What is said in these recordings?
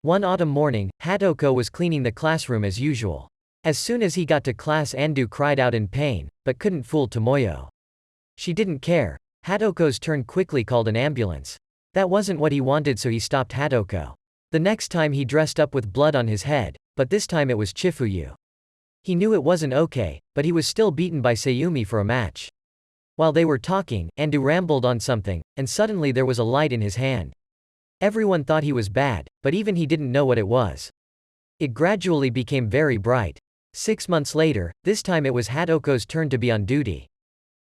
One autumn morning, Hadoko was cleaning the classroom as usual. As soon as he got to class, Andu cried out in pain, but couldn't fool Tomoyo. She didn't care. Hadoko's turn quickly called an ambulance. That wasn't what he wanted, so he stopped Hadoko. The next time he dressed up with blood on his head, but this time it was Chifuyu. He knew it wasn't okay, but he was still beaten by Sayumi for a match. While they were talking, Andu rambled on something, and suddenly there was a light in his hand. Everyone thought he was bad, but even he didn't know what it was. It gradually became very bright. 6 months later, this time it was Hadoko's turn to be on duty.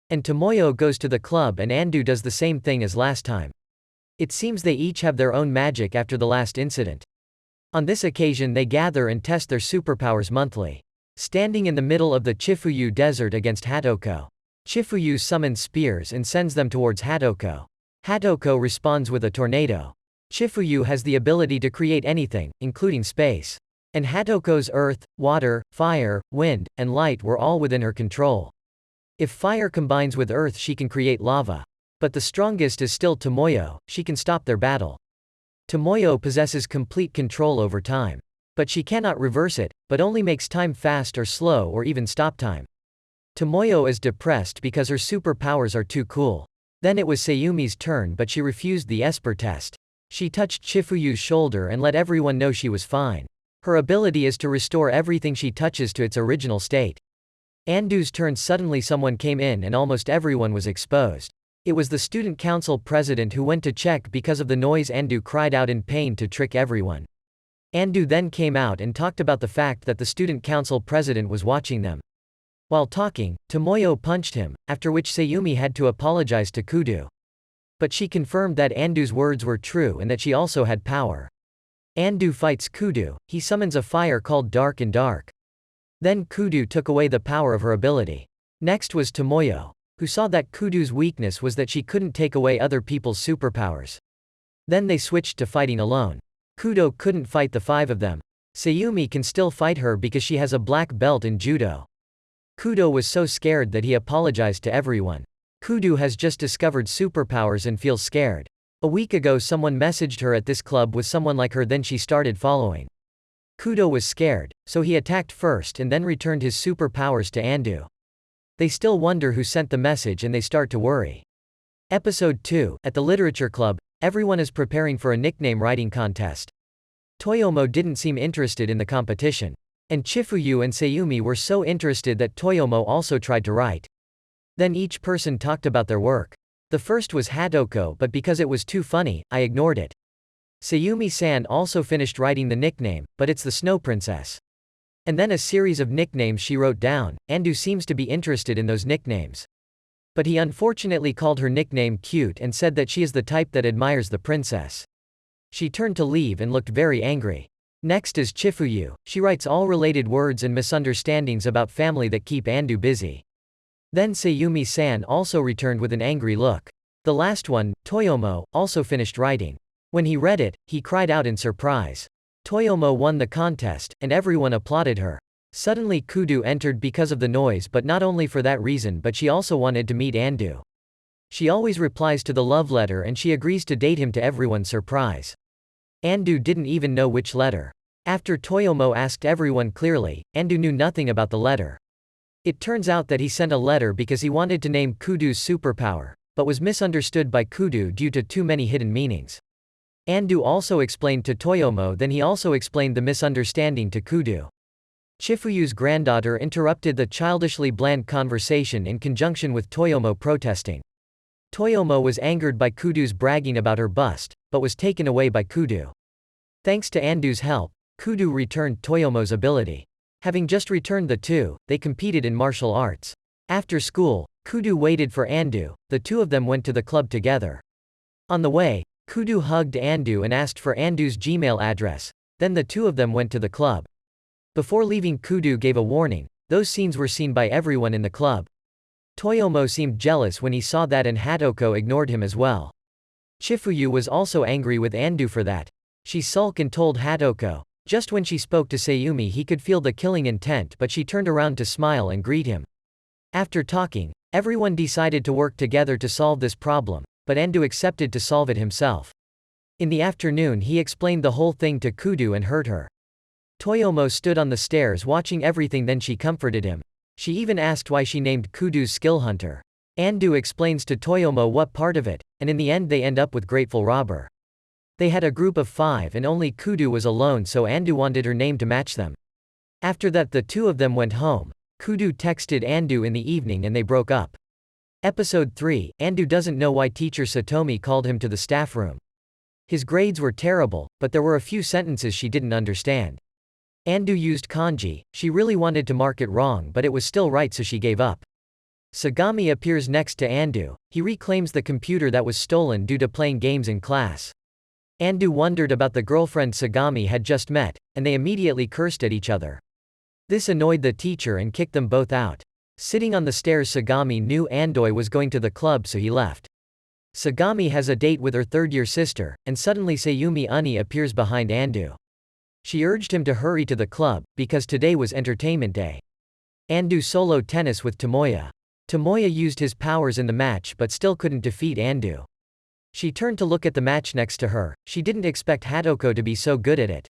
And Tomoyo goes to the club and Andu does the same thing as last time. It seems they each have their own magic after the last incident. On this occasion they gather and test their superpowers monthly. Standing in the middle of the Chifuyu desert against Hadoko. Chifuyu summons spears and sends them towards Hadoko. Hadoko responds with a tornado. Chifuyu has the ability to create anything, including space. And Hadoko's earth, water, fire, wind, and light were all within her control. If fire combines with earth, she can create lava. But the strongest is still Tomoyo, she can stop their battle. Tomoyo possesses complete control over time. But she cannot reverse it, but only makes time fast or slow or even stop time. Tomoyo is depressed because her superpowers are too cool. Then it was Sayumi's turn, but she refused the Esper test. She touched Chifuyu's shoulder and let everyone know she was fine. Her ability is to restore everything she touches to its original state. Andu's turn. Suddenly someone came in and almost everyone was exposed. It was the student council president who went to check because of the noise. Andu cried out in pain to trick everyone. Andu then came out and talked about the fact that the student council president was watching them. While talking, Tomoyo punched him, after which Sayumi had to apologize to Kudo. But she confirmed that Andu's words were true and that she also had power. Andu fights Kudo. He summons a fire called Dark and Dark. Then Kudo took away the power of her ability. Next was Tomoyo, who saw that Kudo's weakness was that she couldn't take away other people's superpowers. Then they switched to fighting alone. Kudo couldn't fight the 5 of them. Sayumi can still fight her because she has a black belt in judo. Kudo was so scared that he apologized to everyone. Kudo has just discovered superpowers and feels scared. A week ago someone messaged her at this club with someone like her, then she started following. Kudo was scared, so he attacked first and then returned his superpowers to Andu. They still wonder who sent the message and they start to worry. Episode 2, at the literature club, everyone is preparing for a nickname writing contest. Toyomo didn't seem interested in the competition. And Chifuyu and Sayumi were so interested that Toyomo also tried to write. Then each person talked about their work. The first was Hadoko, but because it was too funny, I ignored it. Sayumi-san also finished writing the nickname, but it's the Snow Princess. And then a series of nicknames she wrote down. Andu seems to be interested in those nicknames. But he unfortunately called her nickname cute and said that she is the type that admires the princess. She turned to leave and looked very angry. Next is Chifuyu. She writes all related words and misunderstandings about family that keep Andu busy. Then Sayumi-san also returned with an angry look. The last one, Toyomo, also finished writing. When he read it, he cried out in surprise. Toyomo won the contest, and everyone applauded her. Suddenly Kudo entered because of the noise, but not only for that reason, but she also wanted to meet Andu. She always replies to the love letter and she agrees to date him to everyone's surprise. Andu didn't even know which letter. After Toyomo asked everyone clearly, Andu knew nothing about the letter. It turns out that he sent a letter because he wanted to name Kudo's superpower, but was misunderstood by Kudo due to too many hidden meanings. Andu also explained to Toyomo, then he also explained the misunderstanding to Kudo. Chifuyu's granddaughter interrupted the childishly bland conversation in conjunction with Toyomo protesting. Toyomo was angered by Kudo's bragging about her bust, but was taken away by Kudo. Thanks to Andu's help, Kudo returned Toyomo's ability. Having just returned the two, they competed in martial arts. After school, Kudo waited for Andu. The two of them went to the club together. On the way, Kudo hugged Andu and asked for Andu's Gmail address. Then the two of them went to the club. Before leaving, Kudo gave a warning. Those scenes were seen by everyone in the club. Toyomo seemed jealous when he saw that, and Hadoko ignored him as well. Chifuyu was also angry with Andu for that. She sulked and told Hadoko. Just when she spoke to Sayumi, he could feel the killing intent, but she turned around to smile and greet him. After talking, everyone decided to work together to solve this problem, but Andu accepted to solve it himself. In the afternoon he explained the whole thing to Kudu and heard her. Toyomo stood on the stairs watching everything, then she comforted him. She even asked why she named Kudu's skill hunter. Andu explains to Toyomo what part of it, and in the end they end up with Grateful Robber. They had a group of 5 and only Kudu was alone, so Andu wanted her name to match them. After that the two of them went home. Kudu texted Andu in the evening and they broke up. Episode 3, Andu doesn't know why teacher Satomi called him to the staff room. His grades were terrible, but there were a few sentences she didn't understand. Andu used kanji, she really wanted to mark it wrong but it was still right, so she gave up. Sagami appears next to Andu. He reclaims the computer that was stolen due to playing games in class. Andu wondered about the girlfriend Sagami had just met, and they immediately cursed at each other. This annoyed the teacher and kicked them both out. Sitting on the stairs, Sagami knew Andoi was going to the club, so he left. Sagami has a date with her third-year sister, and suddenly Sayumi Uni appears behind Andu. She urged him to hurry to the club, because today was entertainment day. Andu soloed tennis with Tomoya. Tomoya used his powers in the match but still couldn't defeat Andu. She turned to look at the match next to her. She didn't expect Hatoko to be so good at it.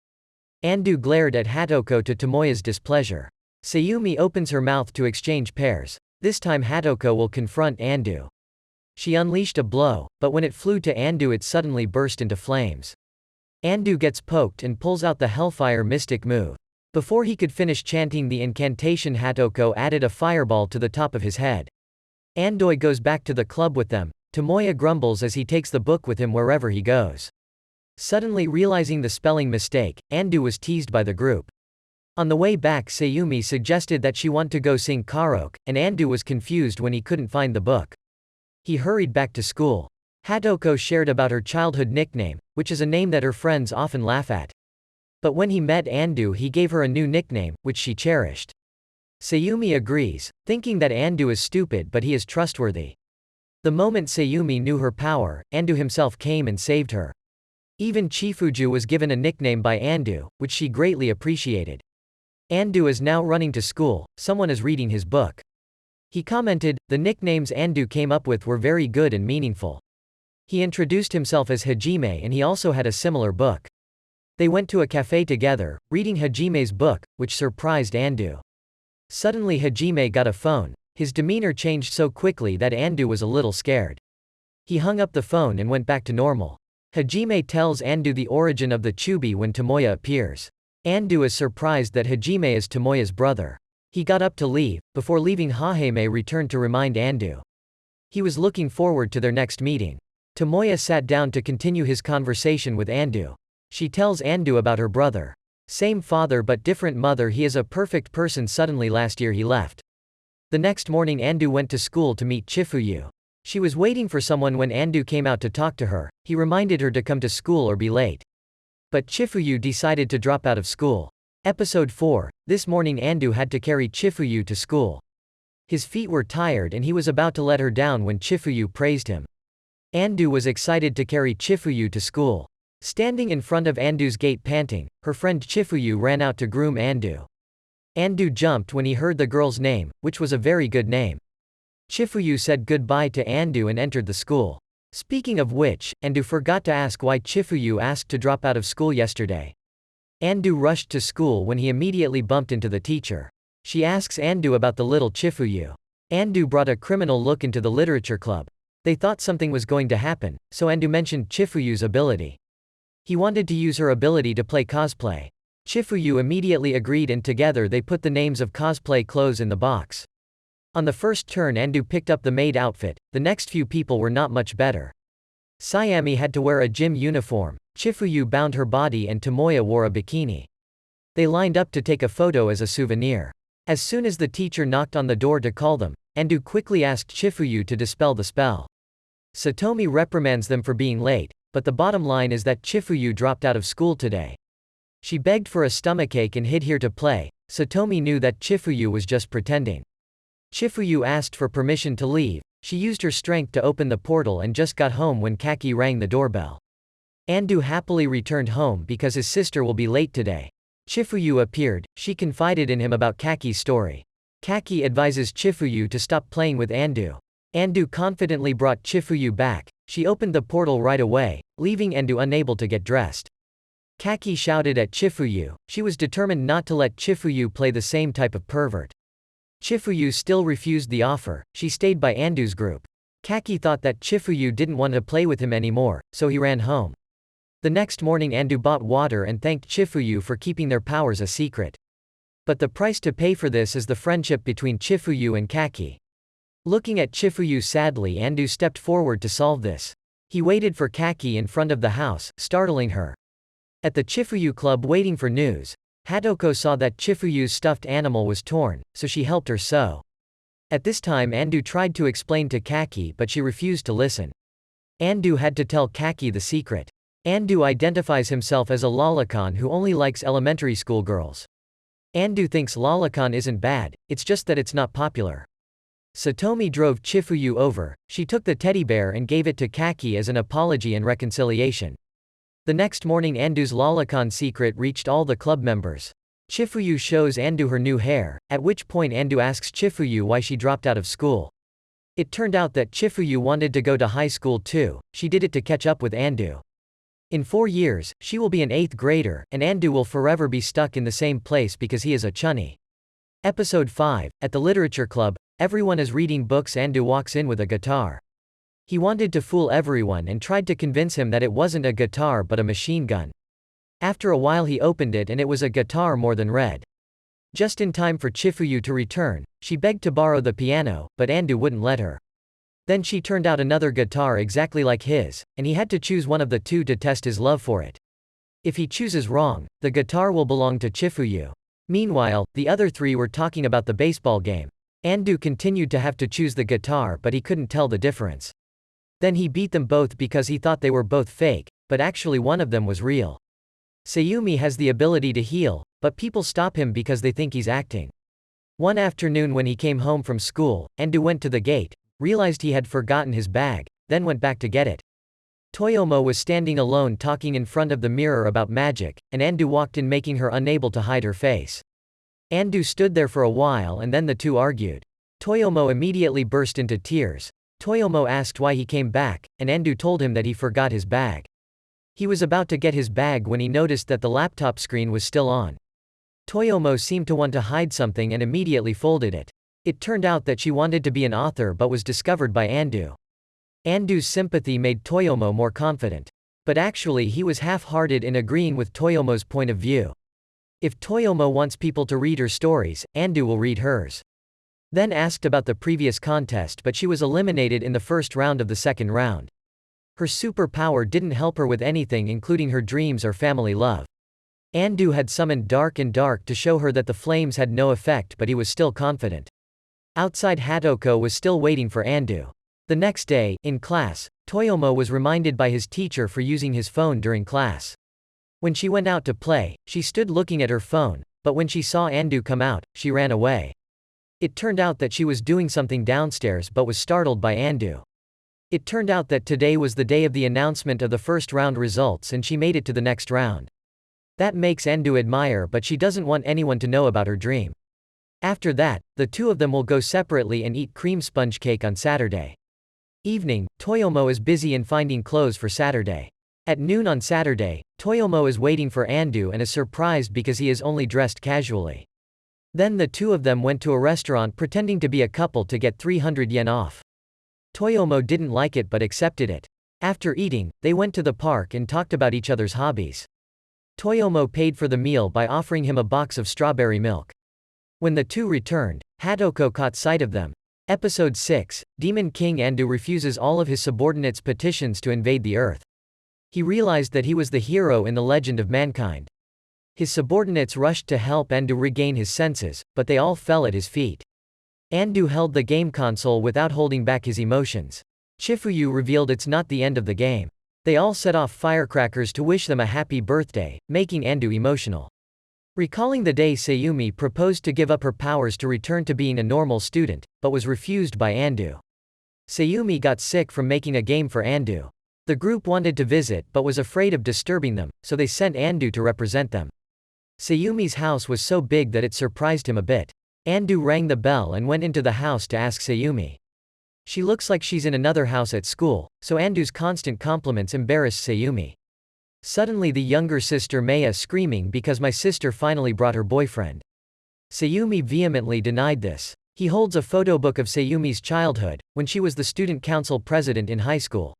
Andu glared at Hatoko to Tomoya's displeasure. Sayumi opens her mouth to exchange pairs. This time Hatoko will confront Andu. She unleashed a blow, but when it flew to Andu it suddenly burst into flames. Andu gets poked and pulls out the Hellfire Mystic move. Before he could finish chanting the incantation, Hatoko added a fireball to the top of his head. Andoi goes back to the club with them. Tomoya grumbles as he takes the book with him wherever he goes. Suddenly realizing the spelling mistake, Andu was teased by the group. On the way back, Sayumi suggested that she want to go sing karaoke, and Andu was confused when he couldn't find the book. He hurried back to school. Hatoko shared about her childhood nickname, which is a name that her friends often laugh at. But when he met Andu he gave her a new nickname, which she cherished. Sayumi agrees, thinking that Andu is stupid but he is trustworthy. The moment Sayumi knew her power, Andu himself came and saved her. Even Chifuju was given a nickname by Andu, which she greatly appreciated. Andu is now running to school, someone is reading his book. He commented, the nicknames Andu came up with were very good and meaningful. He introduced himself as Hajime and he also had a similar book. They went to a cafe together, reading Hajime's book, which surprised Andu. Suddenly Hajime got a phone. His demeanor changed so quickly that Andu was a little scared. He hung up the phone and went back to normal. Hajime tells Andu the origin of the Chubi when Tomoya appears. Andu is surprised that Hajime is Tomoya's brother. He got up to leave. Before leaving, Hajime returned to remind Andu. He was looking forward to their next meeting. Tomoya sat down to continue his conversation with Andu. She tells Andu about her brother. Same father but different mother, he is a perfect person. Suddenly last year he left. The next morning Andu went to school to meet Chifuyu. She was waiting for someone when Andu came out to talk to her. He reminded her to come to school or be late. But Chifuyu decided to drop out of school. Episode 4, this morning Andu had to carry Chifuyu to school. His feet were tired and he was about to let her down when Chifuyu praised him. Andu was excited to carry Chifuyu to school. Standing in front of Andu's gate panting, her friend Chifuyu ran out to groom Andu. Andu jumped when he heard the girl's name, which was a very good name. Chifuyu said goodbye to Andu and entered the school. Speaking of which, Andu forgot to ask why Chifuyu asked to drop out of school yesterday. Andu rushed to school when he immediately bumped into the teacher. She asks Andu about the little Chifuyu. Andu brought a criminal look into the literature club. They thought something was going to happen, so Andu mentioned Chifuyu's ability. He wanted to use her ability to play cosplay. Chifuyu immediately agreed and together they put the names of cosplay clothes in the box. On the first turn Andu picked up the maid outfit, the next few people were not much better. Sayami had to wear a gym uniform, Chifuyu bound her body and Tomoya wore a bikini. They lined up to take a photo as a souvenir. As soon as the teacher knocked on the door to call them, Andu quickly asked Chifuyu to dispel the spell. Satomi reprimands them for being late, but the bottom line is that Chifuyu dropped out of school today. She begged for a stomachache and hid here to play. Satomi knew that Chifuyu was just pretending. Chifuyu asked for permission to leave. She used her strength to open the portal and just got home when Kaki rang the doorbell. Andu happily returned home because his sister will be late today. Chifuyu appeared. She confided in him about Kaki's story. Kaki advises Chifuyu to stop playing with Andu. Andu confidently brought Chifuyu back. She opened the portal right away, leaving Andu unable to get dressed. Kaki shouted at Chifuyu. She was determined not to let Chifuyu play the same type of pervert. Chifuyu still refused the offer. She stayed by Andu's group. Kaki thought that Chifuyu didn't want to play with him anymore, so he ran home. The next morning Andu bought water and thanked Chifuyu for keeping their powers a secret. But the price to pay for this is the friendship between Chifuyu and Kaki. Looking at Chifuyu sadly, Andu stepped forward to solve this. He waited for Kaki in front of the house, startling her. At the Chifuyu club waiting for news, Hadoko saw that Chifuyu's stuffed animal was torn, so she helped her sew. At this time Andu tried to explain to Kaki but she refused to listen. Andu had to tell Kaki the secret. Andu identifies himself as a lolicon who only likes elementary school girls. Andu thinks lolicon isn't bad, it's just that it's not popular. Satomi drove Chifuyu over. She took the teddy bear and gave it to Kaki as an apology and reconciliation. The next morning Andu's lolicon secret reached all the club members. Chifuyu shows Andu her new hair, at which point Andu asks Chifuyu why she dropped out of school. It turned out that Chifuyu wanted to go to high school too. She did it to catch up with Andu. In 4 years, she will be an 8th grader, and Andu will forever be stuck in the same place because he is a chunny. Episode 5, at the literature club, everyone is reading books. Andu walks in with a guitar. He wanted to fool everyone and tried to convince him that it wasn't a guitar but a machine gun. After a while he opened it and it was a guitar more than red. Just in time for Chifuyu to return, she begged to borrow the piano, but Andu wouldn't let her. Then she turned out another guitar exactly like his, and he had to choose one of the two to test his love for it. If he chooses wrong, the guitar will belong to Chifuyu. Meanwhile, the other 3 were talking about the baseball game. Andu continued to have to choose the guitar but he couldn't tell the difference. Then he beat them both because he thought they were both fake, but actually one of them was real. Sayumi has the ability to heal, but people stop him because they think he's acting. One afternoon when he came home from school, Andu went to the gate, realized he had forgotten his bag, then went back to get it. Toyomo was standing alone talking in front of the mirror about magic, and Andu walked in making her unable to hide her face. Andu stood there for a while and then the two argued. Toyomo immediately burst into tears. Toyomo asked why he came back, and Andu told him that he forgot his bag. He was about to get his bag when he noticed that the laptop screen was still on. Toyomo seemed to want to hide something and immediately folded it. It turned out that she wanted to be an author but was discovered by Andu. Andu's sympathy made Toyomo more confident. But actually he was half-hearted in agreeing with Toyomo's point of view. If Toyomo wants people to read her stories, Andu will read hers. Then asked about the previous contest but she was eliminated in the first round of the second round. Her superpower didn't help her with anything including her dreams or family love. Andu had summoned Dark to show her that the flames had no effect but he was still confident. Outside Hadoko was still waiting for Andu. The next day, in class, Toyomo was reminded by his teacher for using his phone during class. When she went out to play, she stood looking at her phone, but when she saw Andu come out, she ran away. It turned out that she was doing something downstairs but was startled by Andu. It turned out that today was the day of the announcement of the first round results and she made it to the next round. That makes Andu admire but she doesn't want anyone to know about her dream. After that, the two of them will go separately and eat cream sponge cake on Saturday. Evening, Toyomo is busy in finding clothes for Saturday. At noon on Saturday, Toyomo is waiting for Andu and is surprised because he is only dressed casually. Then the two of them went to a restaurant pretending to be a couple to get 300 yen off. Toyomo didn't like it but accepted it. After eating, they went to the park and talked about each other's hobbies. Toyomo paid for the meal by offering him a box of strawberry milk. When the two returned, Hadoko caught sight of them. Episode 6, Demon King Andu refuses all of his subordinates' petitions to invade the Earth. He realized that he was the hero in the legend of mankind. His subordinates rushed to help Andu regain his senses, but they all fell at his feet. Andu held the game console without holding back his emotions. Chifuyu revealed it's not the end of the game. They all set off firecrackers to wish them a happy birthday, making Andu emotional. Recalling the day Sayumi proposed to give up her powers to return to being a normal student, but was refused by Andu. Sayumi got sick from making a game for Andu. The group wanted to visit but was afraid of disturbing them, so they sent Andu to represent them. Sayumi's house was so big that it surprised him a bit. Andu rang the bell and went into the house to ask Sayumi. She looks like she's in another house at school, so Andu's constant compliments embarrassed Sayumi. Suddenly the younger sister Maya screaming because my sister finally brought her boyfriend. Sayumi vehemently denied this. He holds a photo book of Sayumi's childhood, when she was the student council president in high school.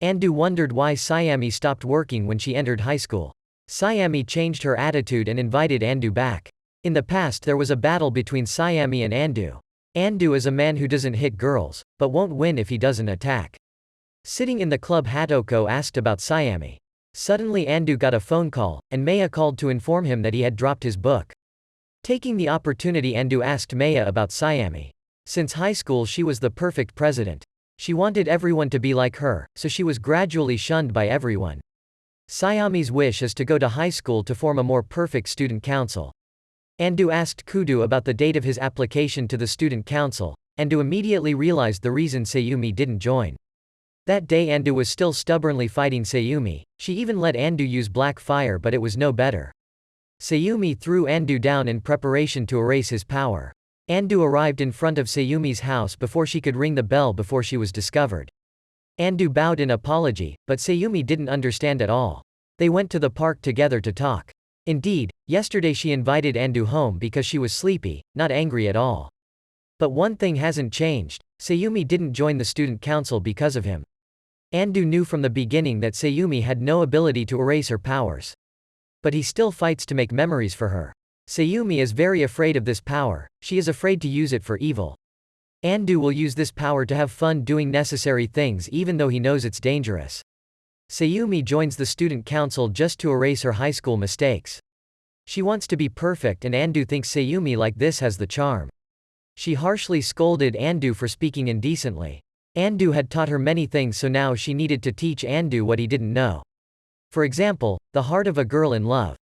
Andu wondered why Sayumi stopped working when she entered high school. Sayumi changed her attitude and invited Andu back. In the past there was a battle between Sayumi and Andu. Andu is a man who doesn't hit girls, but won't win if he doesn't attack. Sitting in the club, Hatoko asked about Sayumi. Suddenly Andu got a phone call, and Maya called to inform him that he had dropped his book. Taking the opportunity, Andu asked Maya about Sayumi. Since high school she was the perfect president. She wanted everyone to be like her, so she was gradually shunned by everyone. Sayumi's wish is to go to high school to form a more perfect student council. Andu asked Kudo about the date of his application to the student council. Andu immediately realized the reason Sayumi didn't join. That day Andu was still stubbornly fighting Sayumi. She even let Andu use black fire, but it was no better. Sayumi threw Andu down in preparation to erase his power. Andu arrived in front of Sayumi's house before she could ring the bell before she was discovered. Andu bowed in apology, but Sayumi didn't understand at all. They went to the park together to talk. Indeed, yesterday she invited Andu home because she was sleepy, not angry at all. But one thing hasn't changed. Sayumi didn't join the student council because of him. Andu knew from the beginning that Sayumi had no ability to erase her powers. But he still fights to make memories for her. Sayumi is very afraid of this power. She is afraid to use it for evil. Andu will use this power to have fun doing necessary things even though he knows it's dangerous. Sayumi joins the student council just to erase her high school mistakes. She wants to be perfect, and Andu thinks Sayumi like this has the charm. She harshly scolded Andu for speaking indecently. Andu had taught her many things, so now she needed to teach Andu what he didn't know. For example, the heart of a girl in love.